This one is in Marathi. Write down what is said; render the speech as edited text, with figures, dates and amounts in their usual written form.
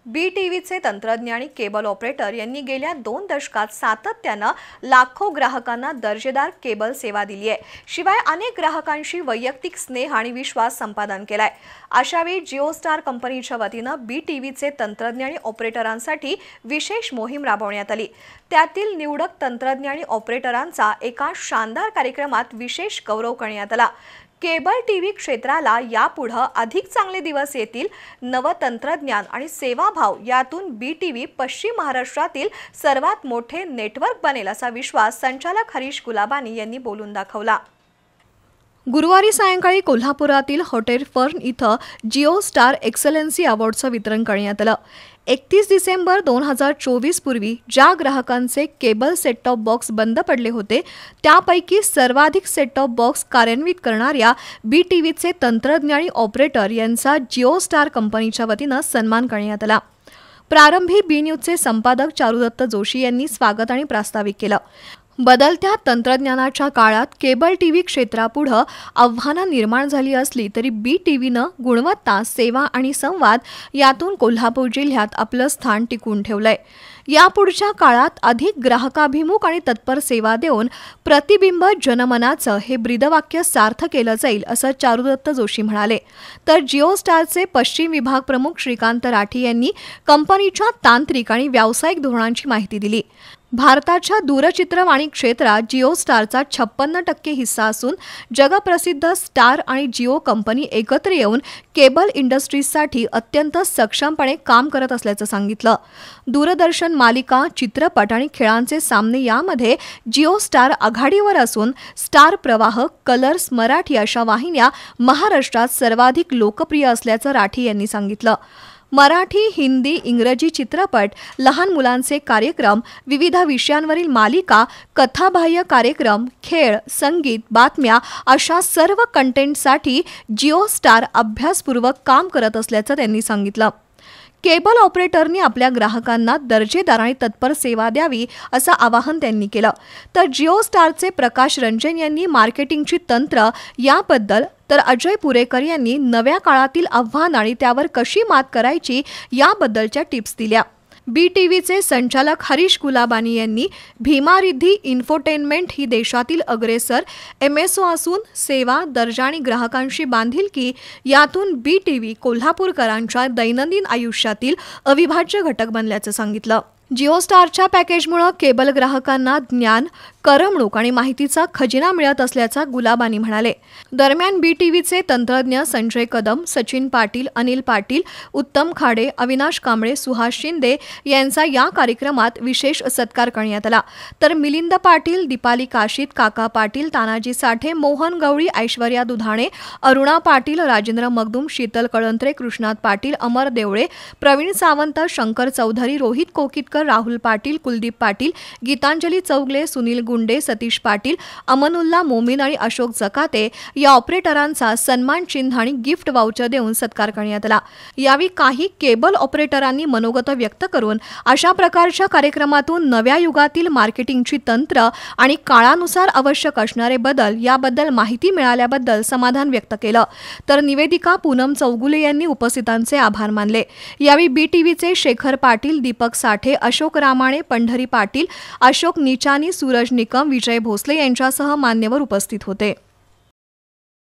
BTVचे तंत्रज्ञ आणि केबल ऑपरेटर यांनी गेल्या 2 दशकात सातत्याने लाखो ग्राहकांना दर्जेदार केबल सेवा दिली आहे। शिवाय अनेक ग्राहकांशी वैयक्तिक स्नेह आणि विश्वास संपादन केलाय। अशावेळी जिओ स्टार कंपनीच्या वतीने BTVचे तंत्रज्ञ आणि ऑपरेटरांसाठी विशेष मोहीम राबवण्यात आली। त्यातील निवडक तंत्रज्ञ आणि ऑपरेटरांचा एका शानदार कार्यक्रमात विशेष गौरव करण्यात आला। केबल टीव्ही क्षेत्राला यापुढे अधिक चांगले दिवस येतील। नवतंत्रज्ञान आणि सेवाभाव यातून BTV पश्चिम महाराष्ट्रातील सर्वात मोठे नेटवर्क बनेल असा विश्वास संचालक हरीश गुलाबानी यांनी बोलून दाखवला। गुरुवारी सायंकाळी कोल्हापुरातील हॉटेल फर्न इथं जिओ स्टार एक्सलन्सी अवॉर्डचं वितरण करण्यात आलं। 31 डिसेंबर 2024 पूर्वी ज्या ग्राहकांचे केबल सेट टॉप बॉक्स बंद पडले होते त्यापैकी सर्वाधिक सेट टॉप बॉक्स कार्यान्वित करणाऱ्या BTVचे तंत्रज्ञ आणि ऑपरेटर यांचा जिओ स्टार कंपनीच्या वतीने सन्मान करण्यात आला। प्रारंभी बी न्यूजचे संपादक चारुदत्त जोशी यांनी स्वागत आणि प्रास्ताविक केलं। बदलत्या तंत्रज्ञानाच्या काळात केबल टीव्ही क्षेत्रापुढे आव्हानं निर्माण झाली असली तरी BTVनं गुणवत्ता, सेवा आणि संवाद यातून कोल्हापूर जिल्ह्यात आपलं स्थान टिकवून ठेवलंय। यापुढच्या काळात अधिक ग्राहकाभिमुख आणि तत्पर सेवा देऊन प्रतिबिंब जनमनाचं हे ब्रीदवाक्य सार्थ केलं जाईल असं चारुदत्त जोशी म्हणाले। तर जिओ स्टारचे पश्चिम विभाग प्रमुख श्रीकांत राठी यांनी कंपनीच्या तांत्रिक आणि व्यावसायिक धोरणांची माहिती दिली। भारताच्या दूरचित्रवाणी क्षेत्रात जिओ स्टारचा 56% हिस्सा असून जगप्रसिद्ध स्टार आणि जिओ कंपनी एकत्र येऊन केबल इंडस्ट्रीजसाठी अत्यंत सक्षमपणे काम करत असल्याचं सांगितलं। दूरदर्शन मालिका, चित्रपट आणि खेळांचे सामने यामध्ये जिओ स्टार आघाडीवर असून स्टार प्रवाह, कलर्स, मराठी अशा वाहिन्या महाराष्ट्रात सर्वाधिक लोकप्रिय असल्याचं राठी यांनी सांगितलं। मराठी, हिंदी, इंग्रजी चित्रपट, लहान मुलांचे कार्यक्रम, विविध विषयांवरील मालिका, कथाबाह्य कार्यक्रम, खेळ, संगीत, बातम्या अशा सर्व कंटेंटसाठी जिओ स्टार अभ्यासपूर्वक काम करत असल्याचं त्यांनी सांगितलं। केबल ऑपरेटरनी आपल्या ग्राहकांना दर्जेदार आणि तत्पर सेवा द्यावी असं आवाहन त्यांनी केलं। तर जिओ स्टारचे प्रकाश रंजन यांनी मार्केटिंगची तंत्र याबद्दल, तर अजय पुरेकर यांनी नव्या काळातील आव्हान आणि त्यावर कशी मात करायची याबद्दलच्या टिप्स दिल्या। BTVचे संचालक हरीश गुलाबानी यांनी भीमारिद्धी इन्फोटेनमेंट ही देशातील अग्रेसर MSO असून सेवा, दर्जा आणि ग्राहकांशी बांधिलकी यातून BTV कोल्हापूरकरांच्या दैनंदिन आयुष्यातील अविभाज्य घटक बनल्याचं सांगितलं। जिओ स्टारच्या पॅकेजमुळे केबल ग्राहकांना ज्ञान, करमणूक आणि माहितीचा खजिना मिळत असल्याचा गुलाबानी म्हणाले। दरम्यान BTVचे तंत्रज्ञ संजय कदम, सचिन पाटील, अनिल पाटील, उत्तम खाडे, अविनाश कांबळे, सुहास शिंदे यांचा या कार्यक्रमात विशेष सत्कार करण्यात आला। तर मिलिंद पाटील, दीपाली काशीत, काका पाटील, तानाजी साठे, मोहन गवळी, ऐश्वर्या दुधाणे, अरुणा पाटील, राजेंद्र मगदूम, शीतल कळंत्रे, कृष्णात पाटील, अमर देवळे, प्रवीण सावंत, शंकर चौधरी, रोहित कोकितकर, राहुल पाटील, कुलदीप पाटील, गीतांजली चौगले, सुनील गुंडे, सतीश पाटील, अमनुल्ला मोमीन आणि अशोक जकाते या ऑपरेटरांचा सन्मान चिन्ह आणि गिफ्ट वाउचर देऊन सत्कार करण्यात आला। यावेळी काही केबल ऑपरेटरांनी मनोगत व्यक्त करून अशा प्रकारच्या कार्यक्रमातून नव्या युगातील मार्केटिंगची तंत्र आणि काळानुसार आवश्यक असणारे बदल याबद्दल माहिती मिळाल्याबद्दल समाधान व्यक्त केलं। तर निवेदिका पूनम चौगुले यांनी उपस्थितांचे आभार मानले। यावेळी BTVचे शेखर पाटील, दीपक साठे, अशोक रामाणे, पंढरी पाटील, अशोक निचानी, सूरज निकम, विजय भोसले यांच्यासह मान्यवर उपस्थित होते।